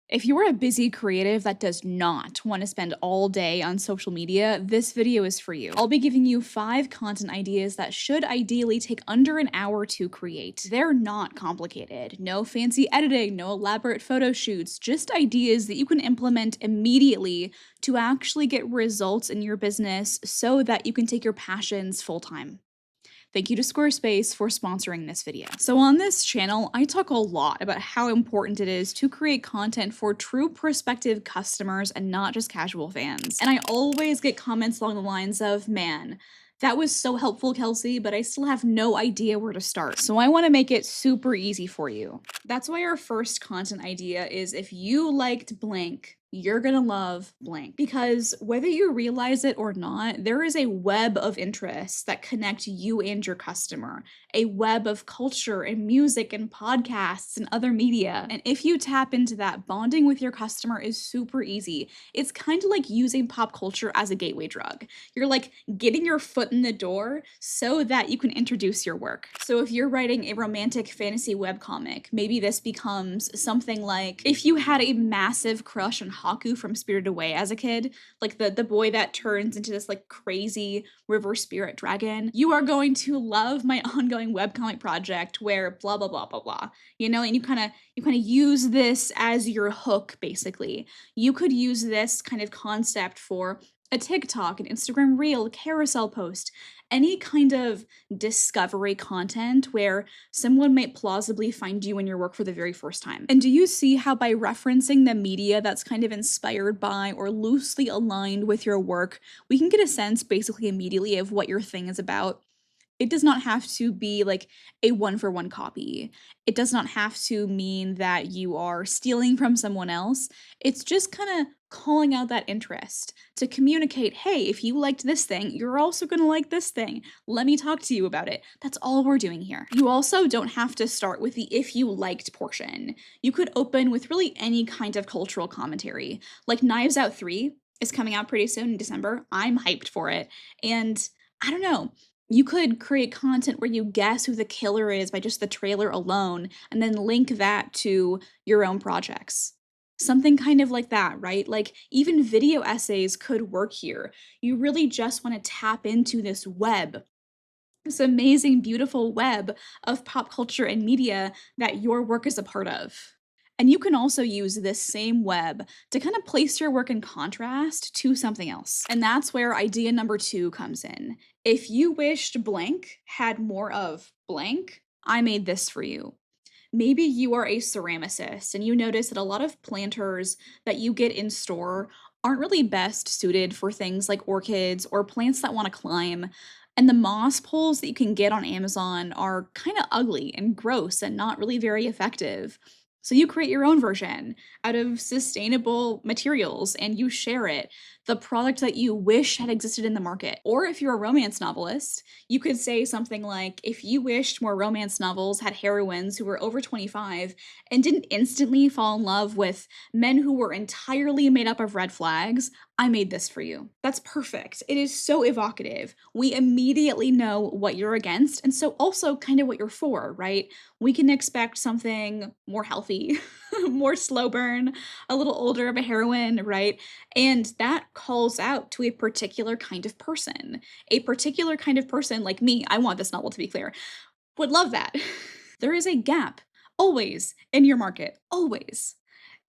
If you're a busy creative that does not want to spend all day on social media, this video is for you. I'll be giving you 5 content ideas that should ideally take under an hour to create. They're not complicated. No fancy editing, no elaborate photo shoots, just ideas that you can implement immediately to actually get results in your business so that you can take your passions full time. Thank you to Squarespace for sponsoring this video. So on this channel, I talk a lot about how important it is to create content for true prospective customers and not just casual fans. And I always get comments along the lines of, man, that was so helpful, Kelsey, but I still have no idea where to start. So I want to make it super easy for you. That's why our first content idea is if you liked blank, you're gonna love blank. Because whether you realize it or not, there is a web of interests that connect you and your customer, a web of culture and music and podcasts and other media. And if you tap into that, bonding with your customer is super easy. It's kind of like using pop culture as a gateway drug. You're like getting your foot in the door so that you can introduce your work. So if you're writing a romantic fantasy webcomic, maybe this becomes something like if you had a massive crush on Haku from Spirited Away as a kid, like the boy that turns into this like crazy river spirit dragon, you are going to love my ongoing webcomic project where blah blah blah blah blah. You know, and you kind of use this as your hook basically. You could use this kind of concept for a TikTok, an Instagram reel, a carousel post, any kind of discovery content where someone might plausibly find you and your work for the very first time. And do you see how by referencing the media that's kind of inspired by or loosely aligned with your work, we can get a sense basically immediately of what your thing is about? It does not have to be like a one-for-one copy. It does not have to mean that you are stealing from someone else. It's just kind of calling out that interest to communicate, hey, if you liked this thing, you're also going to like this thing. Let me talk to you about it. That's all we're doing here. You also don't have to start with the if you liked portion. You could open with really any kind of cultural commentary. Like Knives Out 3 is coming out pretty soon in December. I'm hyped for it. And I don't know. You could create content where you guess who the killer is by just the trailer alone, and then link that to your own projects. Something kind of like that, right? Like even video essays could work here. You really just want to tap into this web, this amazing, beautiful web of pop culture and media that your work is a part of. And you can also use this same web to kind of place your work in contrast to something else. And that's where idea number 2 comes in. If you wished blank had more of blank, I made this for you. Maybe you are a ceramicist and you notice that a lot of planters that you get in store aren't really best suited for things like orchids or plants that want to climb. And the moss poles that you can get on Amazon are kind of ugly and gross and not really very effective. So you create your own version out of sustainable materials and you share it, the product that you wish had existed in the market. Or if you're a romance novelist, you could say something like, if you wished more romance novels had heroines who were over 25 and didn't instantly fall in love with men who were entirely made up of red flags, I made this for you. That's perfect. It is so evocative. We immediately know what you're against and so also kind of what you're for, right? We can expect something more healthy, more slow burn, a little older of a heroine, right? And that calls out to a particular kind of person. A particular kind of person like me, I want this novel to be clear, would love that. There is a gap always in your market, always.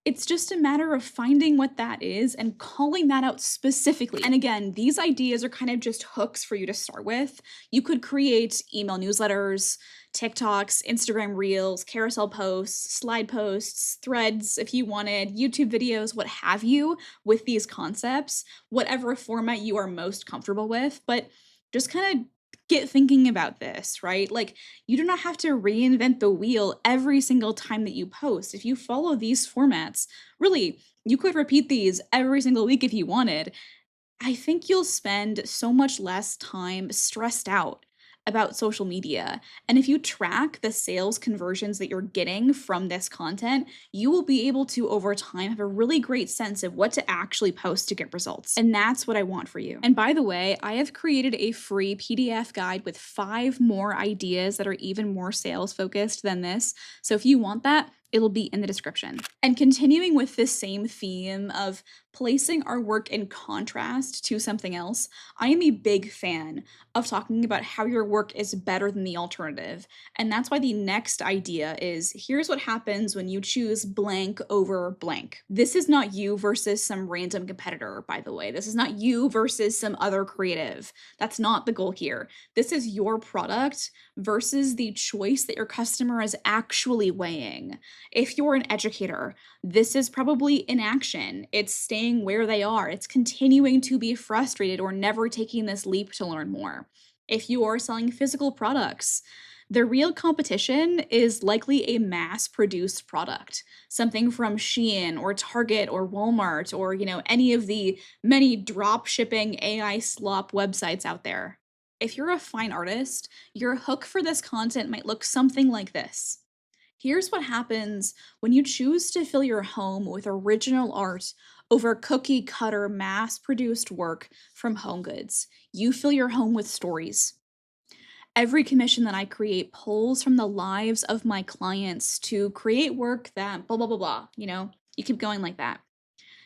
It's just a matter of finding what that is and calling that out specifically. And again, these ideas are kind of just hooks for you to start with. You could create email newsletters, TikToks, Instagram reels, carousel posts, slide posts, threads if you wanted, YouTube videos, what have you, with these concepts, whatever format you are most comfortable with. But just kind of get thinking about this, right? Like, you do not have to reinvent the wheel every single time that you post. If you follow these formats, really, you could repeat these every single week if you wanted. I think you'll spend so much less time stressed out about social media. And if you track the sales conversions that you're getting from this content, you will be able to, over time, have a really great sense of what to actually post to get results. And that's what I want for you. And by the way, I have created a free PDF guide with 5 more ideas that are even more sales focused than this. So if you want that, It'll be in the description. And continuing with this same theme of placing our work in contrast to something else, I am a big fan of talking about how your work is better than the alternative. And that's why the next idea is here's what happens when you choose blank over blank. This is not you versus some random competitor, by the way. This is not you versus some other creative. That's not the goal here. This is your product versus the choice that your customer is actually weighing. If you're an educator, this is probably inaction. It's staying where they are. It's continuing to be frustrated or never taking this leap to learn more. If you are selling physical products, the real competition is likely a mass-produced product, something from Shein or Target or Walmart or, any of the many drop shipping AI slop websites out there. If you're a fine artist, your hook for this content might look something like this. Here's what happens when you choose to fill your home with original art over cookie cutter mass produced work from Home Goods. You fill your home with stories. Every commission that I create pulls from the lives of my clients to create work that blah, blah, blah, blah. You keep going like that.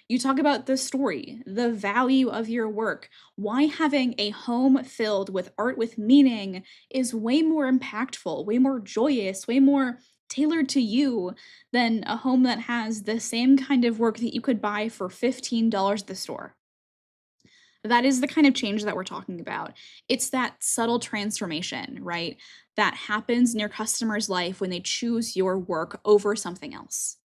You talk about the story, the value of your work, why having a home filled with art with meaning is way more impactful, way more joyous, way more tailored to you than a home that has the same kind of work that you could buy for $15 at the store. That is the kind of change that we're talking about. It's that subtle transformation, right? That happens in your customer's life when they choose your work over something else.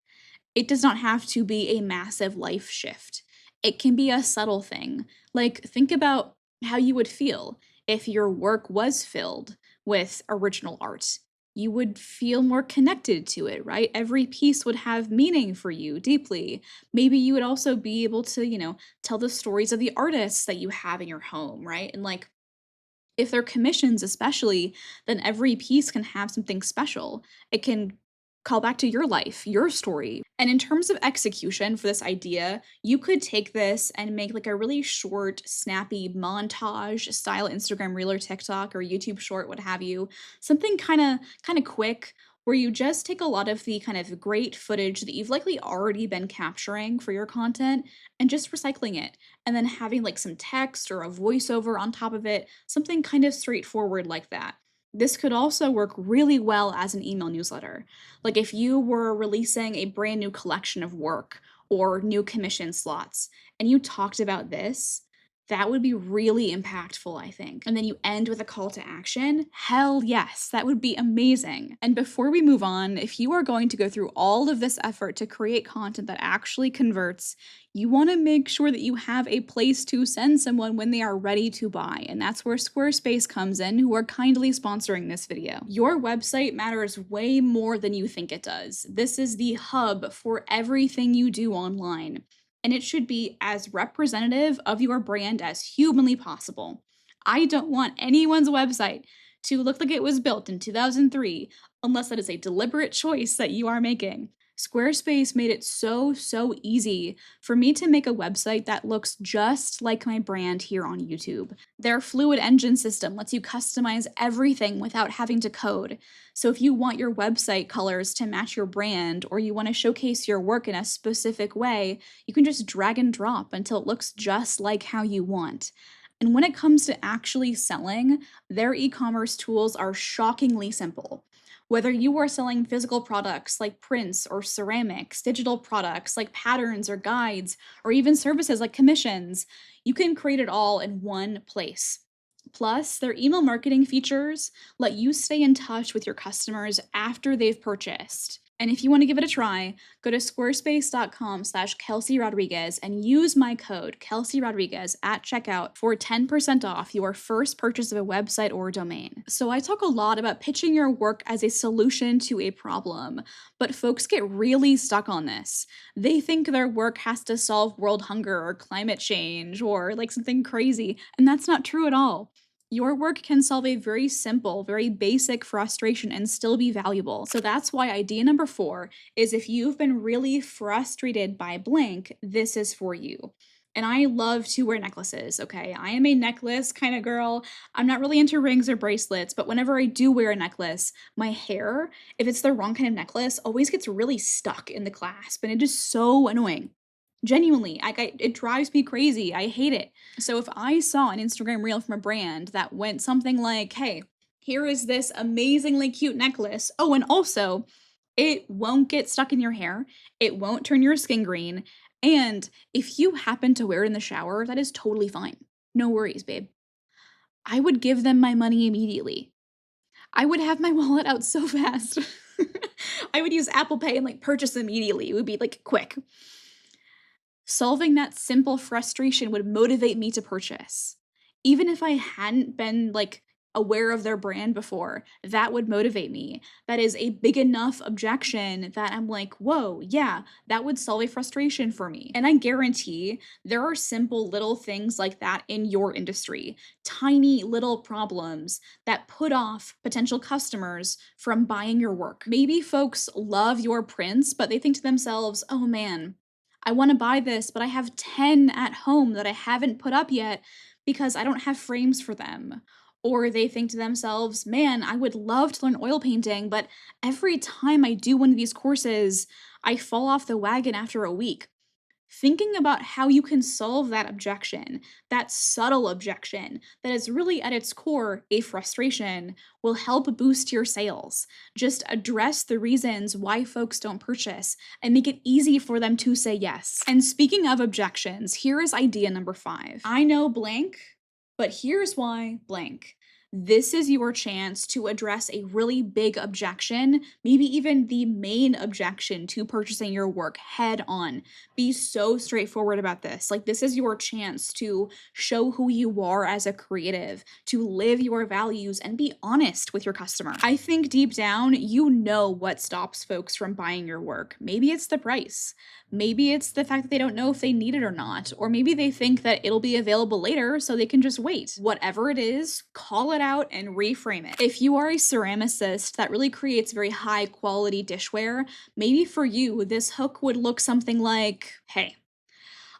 It does not have to be a massive life shift. It can be a subtle thing. Like, think about how you would feel if your work was filled with original art. You would feel more connected to it, right? Every piece would have meaning for you deeply. Maybe you would also be able to, tell the stories of the artists that you have in your home, right? And like, if they're commissions, especially, then every piece can have something special. It can call back to your life, your story. And in terms of execution for this idea, you could take this and make like a really short, snappy montage style Instagram reel or TikTok or YouTube short, what have you. Something kind of quick where you just take a lot of the kind of great footage that you've likely already been capturing for your content and just recycling it. And then having like some text or a voiceover on top of it, something kind of straightforward like that. This could also work really well as an email newsletter. Like if you were releasing a brand new collection of work or new commission slots and you talked about this, that would be really impactful, I think. And then you end with a call to action. Hell yes, that would be amazing. And before we move on, if you are going to go through all of this effort to create content that actually converts, you want to make sure that you have a place to send someone when they are ready to buy. And that's where Squarespace comes in, who are kindly sponsoring this video. Your website matters way more than you think it does. This is the hub for everything you do online, and it should be as representative of your brand as humanly possible. I don't want anyone's website to look like it was built in 2003 unless that is a deliberate choice that you are making. Squarespace made it so easy for me to make a website that looks just like my brand here on YouTube. Their fluid engine system lets you customize everything without having to code. So if you want your website colors to match your brand or you want to showcase your work in a specific way, you can just drag and drop until it looks just like how you want. And when it comes to actually selling, their e-commerce tools are shockingly simple. Whether you are selling physical products like prints or ceramics, digital products like patterns or guides, or even services like commissions, you can create it all in one place. Plus, their email marketing features let you stay in touch with your customers after they've purchased. And if you want to give it a try, go to squarespace.com/Kelsey Rodriguez and use my code Kelsey Rodriguez at checkout for 10% off your first purchase of a website or domain. So I talk a lot about pitching your work as a solution to a problem, but folks get really stuck on this. They think their work has to solve world hunger or climate change or like something crazy, and that's not true at all. Your work can solve a very simple, very basic frustration and still be valuable. So that's why idea number 4 is if you've been really frustrated by blank, this is for you. And I love to wear necklaces, okay? I am a necklace kind of girl. I'm not really into rings or bracelets, but whenever I do wear a necklace, my hair, if it's the wrong kind of necklace, always gets really stuck in the clasp, and it is so annoying. Genuinely, it drives me crazy. I hate it. So if I saw an Instagram reel from a brand that went something like, "Hey, here is this amazingly cute necklace. Oh, and also, it won't get stuck in your hair. It won't turn your skin green. And if you happen to wear it in the shower, that is totally fine. No worries, babe." I would give them my money immediately. I would have my wallet out so fast. I would use Apple Pay and like purchase immediately. It would be like quick. Solving that simple frustration would motivate me to purchase. Even if I hadn't been like aware of their brand before, that would motivate me. That is a big enough objection that I'm like, whoa, yeah, that would solve a frustration for me. And I guarantee there are simple little things like that in your industry, tiny little problems that put off potential customers from buying your work. Maybe folks love your prints, but they think to themselves, oh man, I want to buy this, but I have 10 at home that I haven't put up yet because I don't have frames for them. Or they think to themselves, man, I would love to learn oil painting, but every time I do one of these courses, I fall off the wagon after a week. Thinking about how you can solve that objection, that subtle objection that is really at its core a frustration, will help boost your sales. Just address the reasons why folks don't purchase and make it easy for them to say yes. And speaking of objections, here is idea number 5. I know blank, but here's why blank. This is your chance to address a really big objection, maybe even the main objection to purchasing your work head on. Be so straightforward about this. Like, this is your chance to show who you are as a creative, to live your values, and be honest with your customer. I think deep down, you know what stops folks from buying your work. Maybe it's the price. Maybe it's the fact that they don't know if they need it or not, or maybe they think that it'll be available later so they can just wait. Whatever it is, call it out and reframe it. If you are a ceramicist that really creates very high quality dishware, maybe for you, this hook would look something like, hey,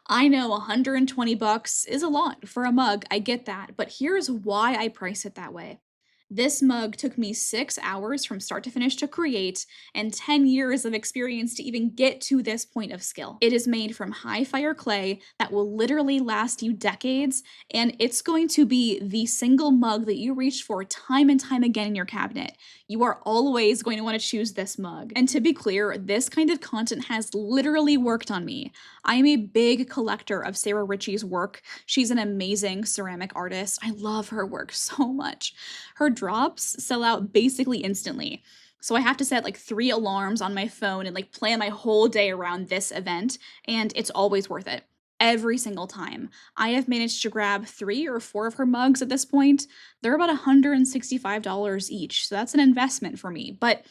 I know 120 bucks is a lot for a mug, I get that, but here's why I price it that way. This mug took me 6 hours from start to finish to create, and 10 years of experience to even get to this point of skill. It is made from high fire clay that will literally last you decades, and it's going to be the single mug that you reach for time and time again in your cabinet. You are always going to want to choose this mug. And to be clear, this kind of content has literally worked on me. I am a big collector of Sarah Ritchie's work. She's an amazing ceramic artist. I love her work so much. Her drops sell out basically instantly. So I have to set like 3 alarms on my phone and like plan my whole day around this event, and it's always worth it. Every single time. I have managed to grab 3 or 4 of her mugs at this point. They're about $165 each, so that's an investment for me. But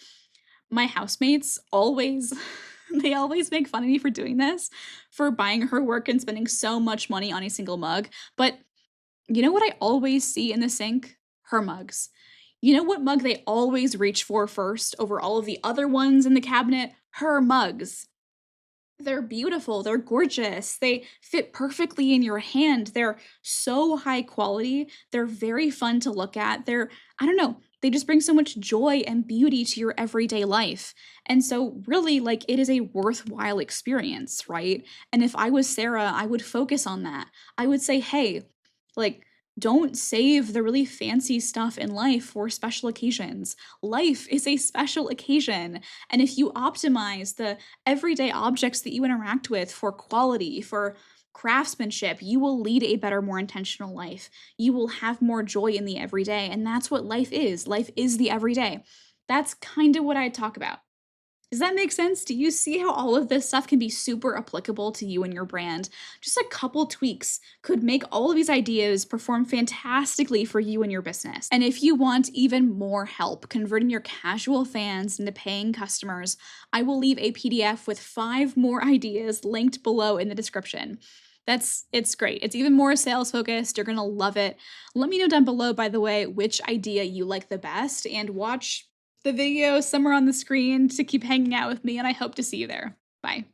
my housemates always they always make fun of me for doing this, for buying her work and spending so much money on a single mug. But you know what I always see in the sink? Her mugs. You know what mug they always reach for first over all of the other ones in the cabinet? Her mugs. They're beautiful, they're gorgeous, they fit perfectly in your hand, they're so high quality, they're very fun to look at, I don't know, they just bring so much joy and beauty to your everyday life. And so really, like, it is a worthwhile experience, right? And if I was Sarah, I would focus on that. I would say, hey, like, don't save the really fancy stuff in life for special occasions. Life is a special occasion. And if you optimize the everyday objects that you interact with for quality, for craftsmanship, you will lead a better, more intentional life. You will have more joy in the everyday. And that's what life is. Life is the everyday. That's kind of what I talk about. Does that make sense? Do you see how all of this stuff can be super applicable to you and your brand? Just a couple tweaks could make all of these ideas perform fantastically for you and your business. And if you want even more help converting your casual fans into paying customers, I will leave a PDF with 5 more ideas linked below in the description. It's great. It's even more sales focused. You're gonna love it. Let me know down below, by the way, which idea you like the best, and watch the video somewhere on the screen to keep hanging out with me, and I hope to see you there. Bye.